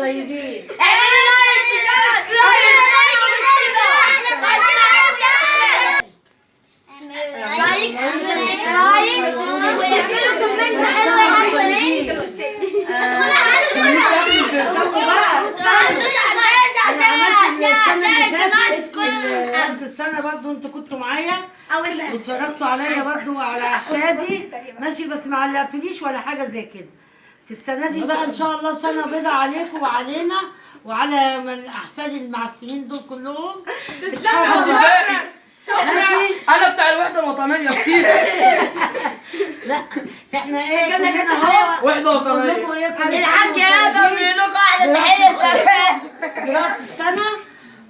طيبين. راس السنة برضو انتوا كنتوا معايا واتفرجتوا عليا برضو على احفادي ماشي، بس ما علقتوليش ولا حاجة زي كده. في السنة دي بقى ان شاء الله سنة بيضة عليكم وعلينا وعلى من احفادي المعفنين دول كلهم. ماشي. انا بتاع الوحدة الوطنية السيسي. لا احنا ايه كلنا اهو وحدة وطنية. كلكم ايه الحاج ادم بيقول لكم احلى تحية راس السنة،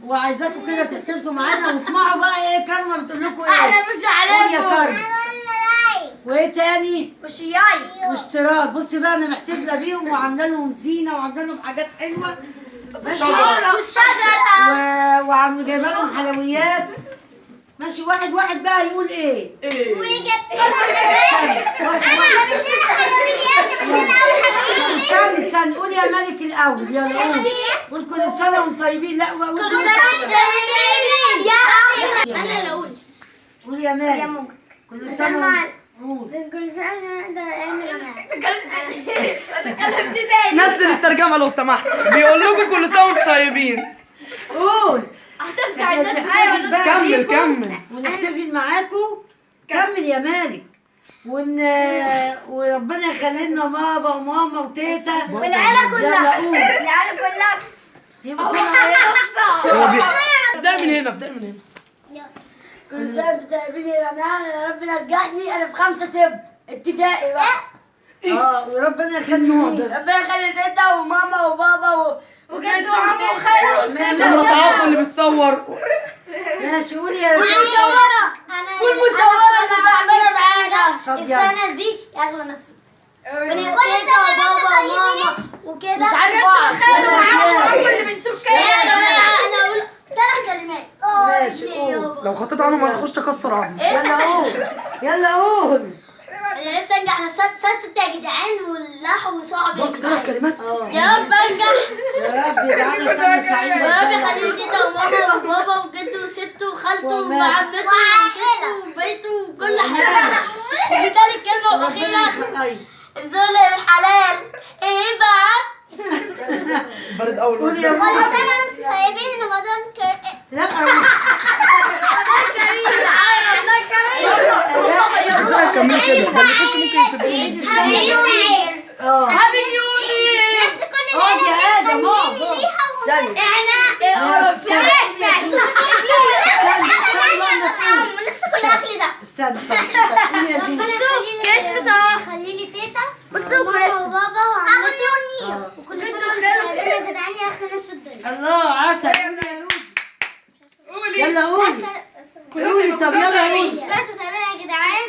وعايزاكم كده تحتفلوا معانا واسمعوا بقى ايه كرمة بتقول لكم ايه. احلى مسا قول يا عليكم. كرمة. وايه تاني؟ وشياي واشتراك. بصي بقى انا محتفله بيهم وعامله لهم زينه وعامله لهم حاجات حلوه ماشي، والشجرة وعم جايبه لهم حلويات ماشي. واحد واحد بقى يقول ايه؟ استني قول يا ملك الاول. يلا قول كل سنه وانتم طيبين. لا قول كل سنة وانتم طيبين يا انا اللي اقول. قول يا مالك كل سنه كل سنة وانتم نزل الترجمة لو سمحت. بيقول لكم كل سنة وانتم طيبين. قول. كمل. ونحتفل معاكم. كمل يا مالك. وربنا يخلي لنا بابا وماما وتيتا والعيلة كلها. يلا قول. العيلة كلها. يبقى كلنا ابدأ من هنا. كل سنة وانتم طيبين يا جماعة. يا رب نجحني. أنا في 5 سب ابتدائي بقى. وربنا يخليهم. ربنا يخلي تيتا وماما وبابا وجد وعم وخالة المرات اللي بتصور. ماشي قول يا والمصورة اللي تعملها معانا طب يلا. السنة دي يا أغلى ناس. تيتا وبابا وماما وكده مش عارف وخالة من تركيا. يا جماعة أنا أقول 3 كلمات. ماشي قول. لو خطيت عنهم هنخش اكسر عظمي. يلا قول. أنا نفسي أنجح. أنا سنة يا جدعان واللحو وصاحبي. دول 3 كلمات. يا رب أنجح. يا رب يجعلنا سنة سعيدة. يا رب يخلي تيتا وماما وبابا وجده وسته وخالته وعمته وسته وبيته وكل حاجة. وفي تالت كلمة وأخيرة الزول الحلال إيه بعد. برد اول قول يا كل ماما. سنة وأنتم طيبين. رمضان كريم. لا كمل كده. اللي يخش ممكن يسيبوني. هابي نيو يير. نفس كل يا آدم نفس كل الأكل ده. استنى قول يا دي. كريسمس اهو. خلي لي تيتا كريسمس وبابا وعمته وكل سنة وانتم طيبين يا جدعان يا اخر ناس في الدنيا. الله عسل. قولي يا رودي. يلا قولي. قولي طب يلا قولي. انتوا طيبين يا جدعان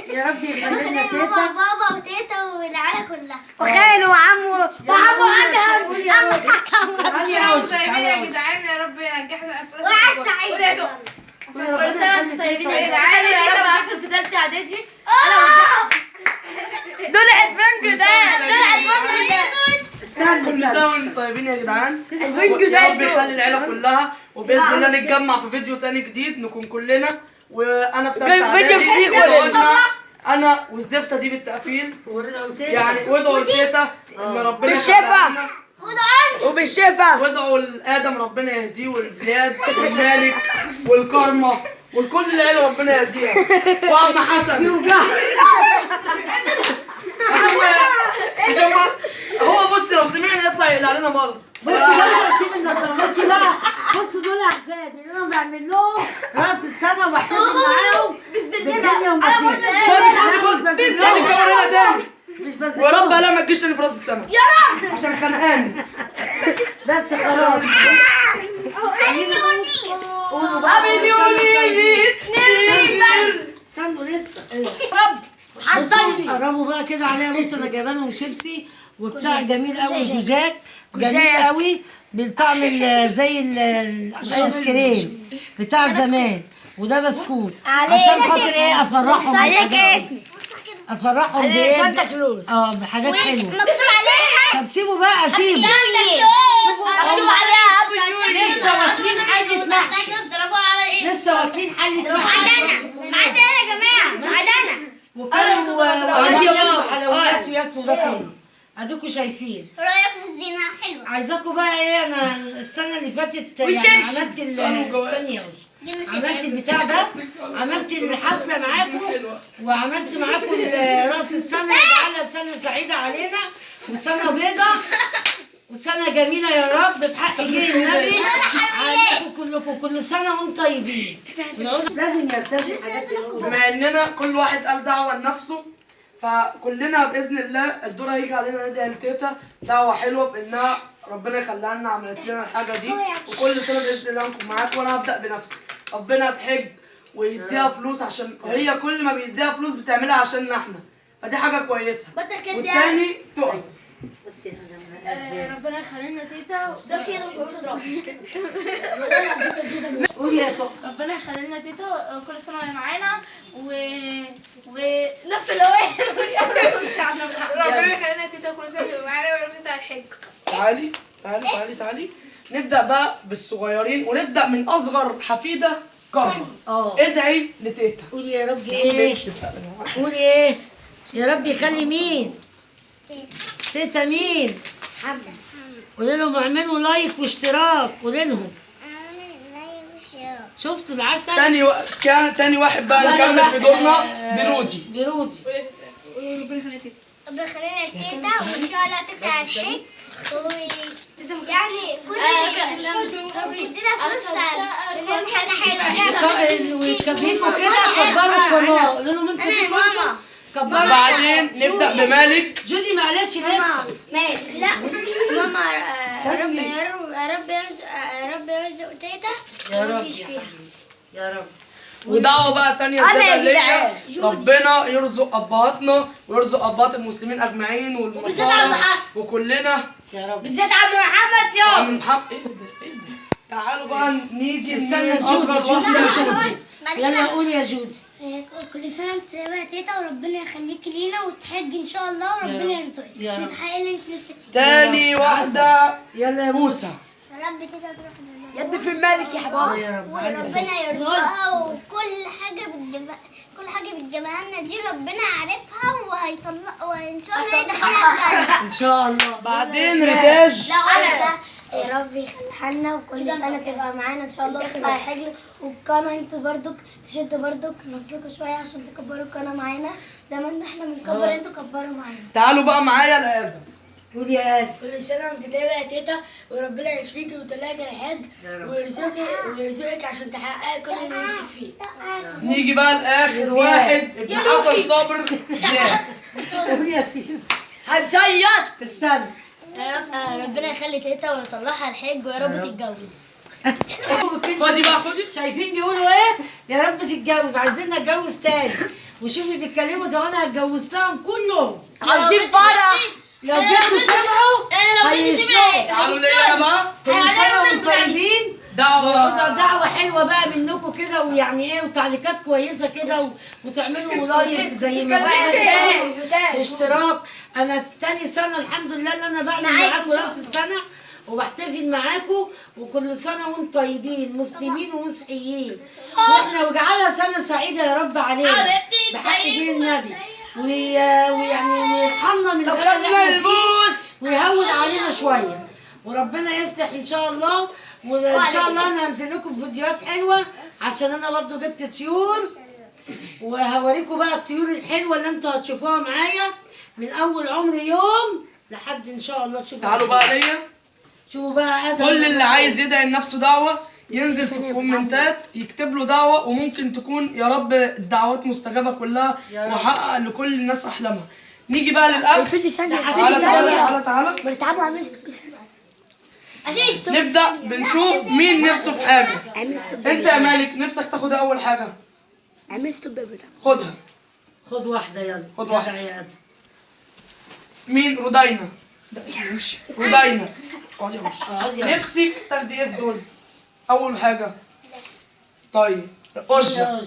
يا رب يخلي لنا تيتا بابا وتيتا والعيلة كلها وخاله وعمه ادهم. قولي يا رودي. تعالي يا رودي. طيبين يا جدعان يا رب ينجحنا الف وعاء سعيد. كل سنه وانتم طيبين يا جدعان يا رب انتوا في ثالثه اعدادي. طلعت بنك ده. كل سنة وانتم طيبين يا جدعان. يا رب يخلي العيلة كلها وبإذن الله نتجمع في فيديو تاني جديد نكون كلنا. وانا في ثالثه اعدادي انا والزفته دي بالتقفيل يعني. وادعوا لتيتا ان ربنا بالشفا وادعوا لادم ربنا يهديه ولزياد والمالك والكرمه والكل العيله ربنا يهديها. وعم حسن عشان هو بص لو سمعنا يطلع يقلع لنا مرض. بصي بقى سيب النضاره. بصي بقى بصوا دول احفادي اللي انا بعمل لهم راس السنه واحتفل معاهم بالدنيا وما فيها. خد الكاميرا تاني. مش بس ويا رب لا ما تجيش اللي في راس السنه يا رب عشان خانقاني. بس خلاص. قولوا بقى هابي نيو يير. استنوا لسه. رب بصوا قربوا بقى كده عليا. بص انا جايبه لهم شيبسي وبتاع جميل قوي. جوجاك جميل قوي بالطعم زي الايس كريم بتاع زمان. وده بسكوت عشان خاطر ايه افرحهم. عليك اسمي افرحهم بايه؟ سانتا كلوز. بحاجات حلوه. مكتوب عليها طب سيبوا بقى سيبوا. مكتوب عليها لسه واكلين حلة محشي. لسه واكلين حلة محشي. معدنا يا جماعه معدنا. وكانوا وعايزين حلويات وياكلوا ده كله. اديكوا شايفين. رايك في الزينه حلوه. عايزاكوا بقى ايه؟ انا السنه اللي فاتت يعني عملت ثانيه عملت البتاع ده، عملت الحفله معاكم وعملت معاكم راس السنه. يجعلها سنه سعيده علينا وسنه بيضه وسنه جميله يا رب بحق جه النبي عليكم كلكم. كل سنه وانتم طيبين. لازم نلتزم حاجات. بما اننا كل واحد قال دعوه لنفسه، فكلنا باذن الله الدور هيجي علينا ندعي لتيتا دعوه حلوه بانها ربنا يخليها لنا، عملت لنا الحاجه دي. وكل سنه باذن الله نكون معاكم. وانا هبدا بنفسي، ربنا تحج ويديها فلوس، عشان هي كل ما بيديها فلوس بتعملها عشاننا احنا، فدي حاجه كويسه. والتاني تقع. ربنا يخلينا تيتا. ده مش قولي يا تقع. ربنا يخلينا تيتا كل سنه وهي معانا ونفس الهوايه. ربنا يخلينا تيتا كل سنه وهي معانا وربنا الحج. تعالي تعالي تعالي تعالي. نبدا بقى بالصغيرين ونبدا من اصغر حفيده كرم. ادعي لتيتا. قولي يا رب ايه؟ قولي ايه؟ يا رب يخلي مين؟ تيتا مين؟ حمد. قولي لهم اعملوا لايك واشتراك. قولي لهم. شفتوا العسل؟ تاني واحد بقى نكمل في دورنا برودي. برودي. ربنا يخلينا تيتا. ربنا يخلينا تيتا وان شاء الله تطلع الحج. يعني كل تدينا فلوس نعمل حاجه حلوه. ويكفيكوا كده كبروا القناه. قولوا لهم انتوا كبروا. كبروا. بعدين نبدا بمالك. جودي معلش لسه. لا ماما يا رب يرزق تيتا وتشفيها يا رب. ودعوه بقى تانية زي ليا، ربنا يرزق ابهاتنا ويرزق ابهات المسلمين اجمعين والمصالح وكلنا. يا رب. بالذات عم محمد يا عم محمد ايه ده؟ تعالوا بقى نيجي استنى اصغر واحده جودي. يلا قولي يا جودي. كل سنه وانت طيبه يا تيتا وربنا يخليكي لينا وتحج ان شاء الله وربنا يرزقك عشان تحققي اللي انت نفسك فيه. تاني واحده يلا يا موسى. يا رب تيتا تروح يد في الملك يا حبيبي. يا رب. وربنا يرزقها وكل حاجه بتجيبها لنا دي ربنا عارفها وهيطلق وان شاء الله يدخلها الجنه ان شاء الله. بعدين ريتاج. يا رب يخليها لنا وكل سنه تبقى معانا ان شاء الله تطلع حجل. والقناه انتوا برضك تشدوا برضك نفسكم شويه عشان تكبروا القناه معانا زي ما احنا بنكبر انتوا كبروا معانا. تعالوا بقى معايا لآدم. قولي يا آدم. كل سنه وانت طيبه يا تيتا وربنا يشفيكي ويطلعك الحج ويرزقك عشان تحققي كل اللي نفسك فيه. نيجي بقى لاخر واحد ابن حسن صابر زياد. قولي يا تيتا. هنزيط. استنى. يا رب ربنا يخلي تيتا ويطلعها الحج ويا رب تتجوز. خدي بقى خدي. شايفين بيقولوا ايه؟ يا رب تتجوز. عايزين نتجوز تاني. وشوفي بيتكلموا طب انا هتجوزتهم كلهم. عايزين فرح. لو جيتوا سمعوا هيسمعوا. تعالوا ليا انا بقى. كل سنه وانتم طيبين. دعوه حلوه بقى منكم كده ويعني ايه وتعليقات كويسه كده وتعملوا لايك زي ما واشتراك. انا تاني سنه الحمد لله ان انا بعمل معاكم راس السنه وبحتفل معاكم. وكل سنه وانتم طيبين مسلمين ومسيحيين. واحنا واجعلها سنه سعيده يا رب علينا بحق دين النبي. ويعني ويرحمنا من الغلا اللي احنا فيه ويهون علينا شويه. وربنا يصلح ان شاء الله. وان شاء الله انا هنزل لكم فيديوهات حلوه عشان انا برضو جبت طيور وهوريكم بقى الطيور الحلوه اللي انتوا هتشوفوها معايا من اول عمر يوم لحد ان شاء الله تشوفوا. تعالوا بقى ليا. شوفوا بقى ادم. كل اللي عايز يدعي لنفسه دعوه ينزل في الكومنتات يكتب له دعوه وممكن تكون يا رب الدعوات مستجابه كلها وحقق لكل الناس احلامها. نيجي بقى للاكل. تعالى مرتعبوا عاملين نبدا بنشوف مين نفسه في حاجه. انت يا مالك نفسك تاخد اول حاجه. اعمل ستوب. خدها. خد واحده يلا. خد واحده يا ادم. مين؟ رودينا. رودينا اقعدي يا اقعدي. نفسك تاخدي ايه في دول؟ اول حاجه. طيب أرجع.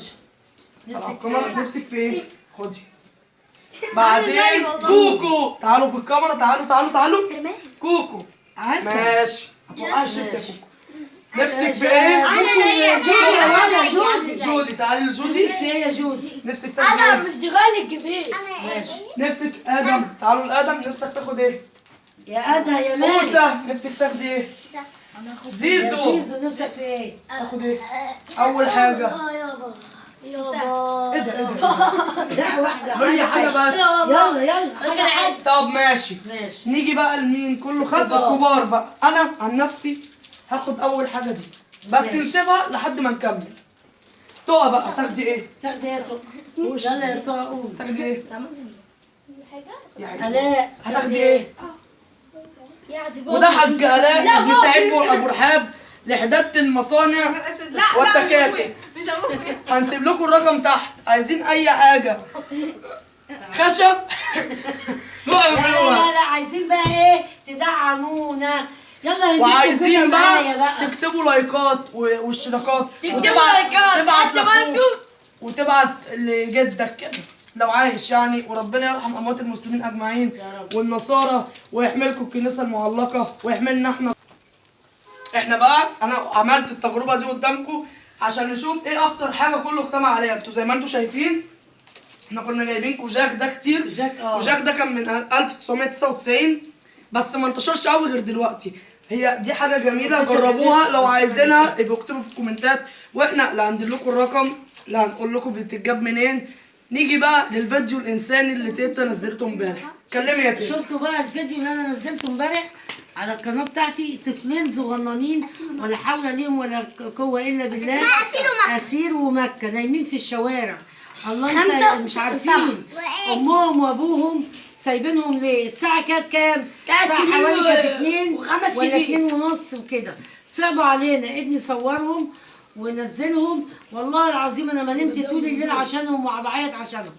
نفسك نفسك في ايه؟ خدي. بعدين كوكو. تعالوا في الكاميرا، تعالوا كوكو. عسل. ماشي. متوقعش نفسك يا كوكو. نفسك في ايه؟ جودي. تعالي لجودي. نفسك في ايه يا جودي؟ نفسك تاخدي ايه؟ مش غالي كبير. ماشي. نفسك ادم. تعالوا لادم. نفسك تاخد ايه؟ يا ادها يا مالك. موسى. نفسك تاخدي ايه؟ زيزو. زيزو نفسك في ايه؟ تاخد ايه؟ اول حاجه يابا ايه ده؟ لا واحدة. هي حاجه بس. يلا حاجة. طب ماشي. ماشي. نيجي بقى لمين؟ كله خد الكبار بقى. انا عن نفسي هاخد اول حاجه دي، بس نسيبها لحد ما نكمل. طه بقى تاخدي ايه؟ تاخدي ايه؟ يلا يا طه قول. تاخدي ايه؟ يا عيني. الاء هتاخدي ايه؟ يعني وده حاج الاء ابن سعيد ابو رحاب لحدادة المصانع والتكاتك. مش هقول. هنسيب لكم الرقم تحت، عايزين اي حاجه خشب لا عايزين بقى ايه تدعمونا. يلا هنديكم وعايزين كده معايا بقى تكتبوا لايكات واشتراكات، تكتبوا لايكات، تبعت لاخوك وتبعت لجدك كده لو عايش يعني. وربنا يرحم اموات المسلمين اجمعين والنصارى ويحملكم الكنيسه المعلقه ويحملنا احنا بقى. انا عملت التجربه دي قدامكم عشان نشوف ايه اكتر حاجه كله اجتمع عليها. انتوا زي ما انتوا شايفين احنا كنا جايبين كوجاك ده كتير. كوجاك ده كان من 1999 بس ما انتشرش قوي غير دلوقتي. هي دي حاجه جميله، جربوها. لو عايزينها يبقوا اكتبوا في الكومنتات واحنا لا هندير لكم الرقم لا هنقول لكم بتتجاب منين. نيجي بقى للفيديو الانساني اللي تيتا نزلته امبارح. كلمي يا تيتا. شفتوا بقى الفيديو اللي انا نزلته امبارح على القناه بتاعتي؟ طفلين صغننين ولا حول ليهم ولا قوه الا بالله. اسير ومكه نايمين في الشوارع. الله مش عارفين امهم وابوهم سايبينهم ليه. الساعه كانت كام؟ الساعه حوالي كانت 2 ولا 2 ونص وكده. صعبوا علينا. ابني صورهم ونزلهم. والله العظيم انا ما نمت طول الليل عشانهم وبعيط عشانهم.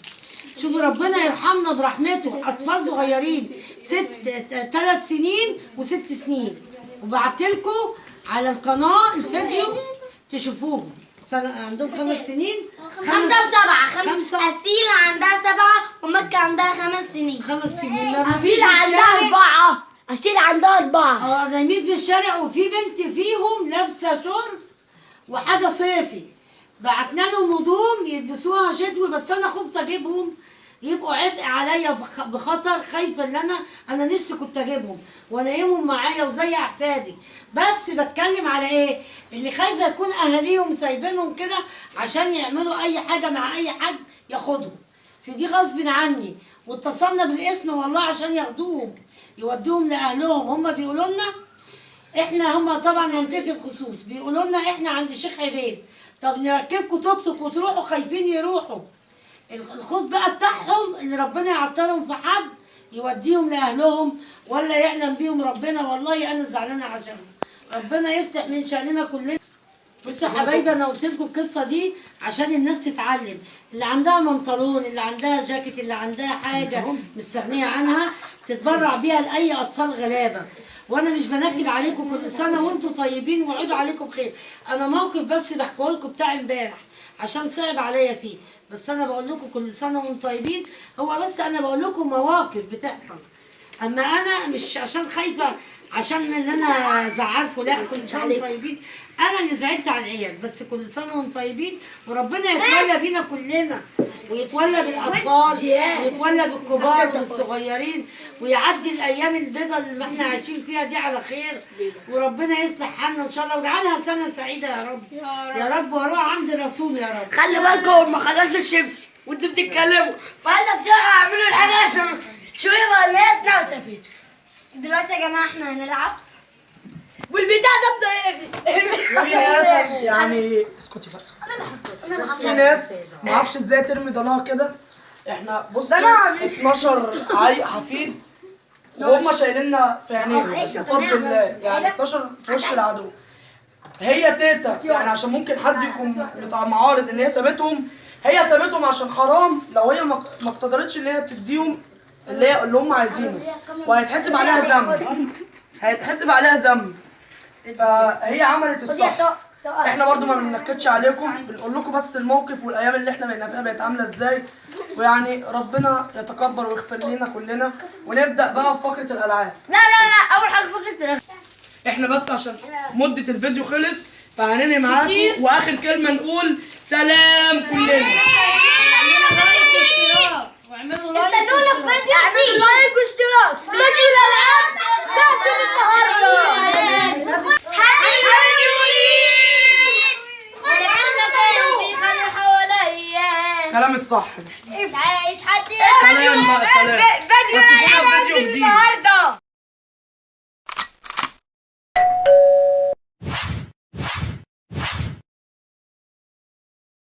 شوفوا ربنا يرحمنا برحمته. اطفال صغيرين 3 سنين و6 سنين. وبعت لكم على القناه الفيديو تشوفوهم. عندهم 5 سنين 5 و7. 5 أسيل عندها 7 ومكة عندها 5 سنين. 5 سنين. أسيل عندها 4. أسيل عندها 4. نايمين في الشارع. وفي بنت فيهم لابسه شورت وحاجه صيفي. بعتنا لهم هدوم يلبسوها شتوي بس انا خفت اجيبهم يبقوا عبء عليا بخطر. خايفه ان انا نفسي كنت اجيبهم وانيمهم معايا وزي احفادي. بس بتكلم على ايه؟ اللي خايفه يكون اهاليهم سايبينهم كده عشان يعملوا اي حاجه مع اي حد ياخدهم. في دي غصب عني. واتصلنا بالاسم والله عشان ياخدوهم يودوهم لاهلهم. هم بيقولوا لنا احنا، هم طبعا منطقه الخصوص، بيقولوا لنا احنا عند الشيخ عبيد. طب نركبكم توك توك وتروحوا؟ خايفين يروحوا. الخوف بقى بتاعهم ان ربنا يعطلهم في حد يوديهم لاهلهم ولا يعلم بيهم ربنا. والله انا زعلانه عشانهم. ربنا يصلح من شاننا كلنا. بصوا يا حبايبي انا قلت لكم القصه دي عشان الناس تتعلم. اللي عندها منطلون، اللي عندها جاكيت، اللي عندها حاجه مستغنيه عنها تتبرع بيها لاي اطفال غلابه. وانا مش بنكد عليكم. كل سنه وانتم طيبين وعودوا عليكم خير. انا موقف بس بحكيه لكم بتاع امبارح عشان صعب عليا فيه. بس انا بقول لكم كل سنه وانتم طيبين. هو بس انا بقول لكم مواقف بتحصل. اما انا مش عشان خايفه عشان ان انا ازعلكم، لا كل سنه وانتم طيبين. انا اللي زعلت على العيال. بس كل سنه وانتم طيبين وربنا يتولى بينا كلنا ويتولى بالاطفال ويتولى بالكبار والصغيرين ويعدي الايام البيضاء اللي احنا عايشين فيها دي على خير. وربنا يصلح حالنا ان شاء الله ويجعلها سنه سعيده يا رب يا رب. واروح عند الرسول يا رب. خلي بالكم ما خلصش الشيبس وانتوا بتتكلموا. فهلا بسرعه اعملوا الحاجه عشان شويه بقى اتنسفت. دلوقتي يا جماعة احنا هنلعب والبتاع ده في ناس يعني اسكتي بقى. في ناس ما اعرفش ازاي ترمي ضناها كده. احنا بص 12 حفيد وهم شايليننا في عينيهم بفضل الله يعني 12 في وش العدو. هي تيتا يعني عشان ممكن حد يكون معارض ان هي سابتهم. هي سابتهم عشان حرام لو هي ما اقتدرتش ان هي تديهم اللي هم عايزينه وهيتحسب عليها ذنب. فهي عملت الصح. احنا برضو ما بننكدش عليكم، بنقول لكم بس الموقف والايام اللي احنا بقينا فيها بقت عامله ازاي، ويعني ربنا يتكبر ويغفر لنا كلنا. ونبدا بقى في فقره الالعاب. لا اول حاجه فكره احنا بس عشان مده الفيديو خلص فهننهي معاكم، واخر كلمه نقول سلام كلنا. استنونا في فيديو اعملوا لايك واشتراك. فيديو الالعاب بتاعت النهارده. كلام الصح. عايز حد سلام بقى، سلام. وتشوفونا في فيديو جديد.